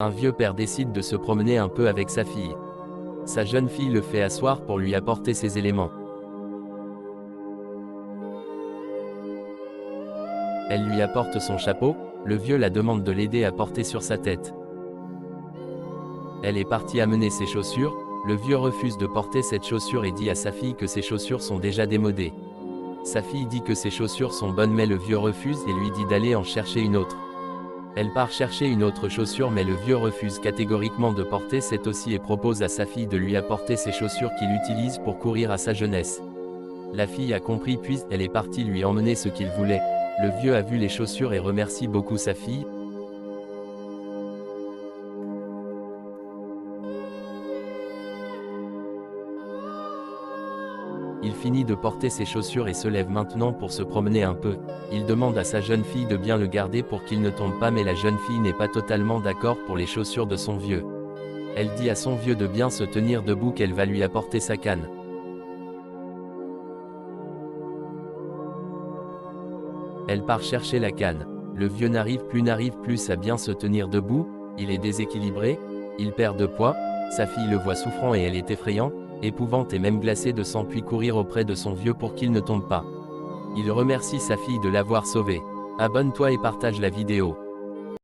Un vieux père décide de se promener un peu avec sa fille. Sa jeune fille le fait asseoir pour lui apporter ses éléments. Elle lui apporte son chapeau, le vieux la demande de l'aider à porter sur sa tête. Elle est partie amener ses chaussures, le vieux refuse de porter cette chaussure et dit à sa fille que ses chaussures sont déjà démodées. Sa fille dit que ses chaussures sont bonnes mais le vieux refuse et lui dit d'aller en chercher une autre. Elle part chercher une autre chaussure mais le vieux refuse catégoriquement de porter cette aussi et propose à sa fille de lui apporter ses chaussures qu'il utilise pour courir à sa jeunesse. La fille a compris puis elle est partie lui emmener ce qu'il voulait. Le vieux a vu les chaussures et remercie beaucoup sa fille. Il finit de porter ses chaussures et se lève maintenant pour se promener un peu. Il demande à sa jeune fille de bien le garder pour qu'il ne tombe pas mais la jeune fille n'est pas totalement d'accord pour les chaussures de son vieux. Elle dit à son vieux de bien se tenir debout qu'elle va lui apporter sa canne. Elle part chercher la canne. Le vieux n'arrive plus à bien se tenir debout, il est déséquilibré, il perd de poids, sa fille le voit souffrant et elle est effrayante, épouvante et même glacée de sang puis courir auprès de son vieux pour qu'il ne tombe pas. Il remercie sa fille de l'avoir sauvé. Abonne-toi et partage la vidéo.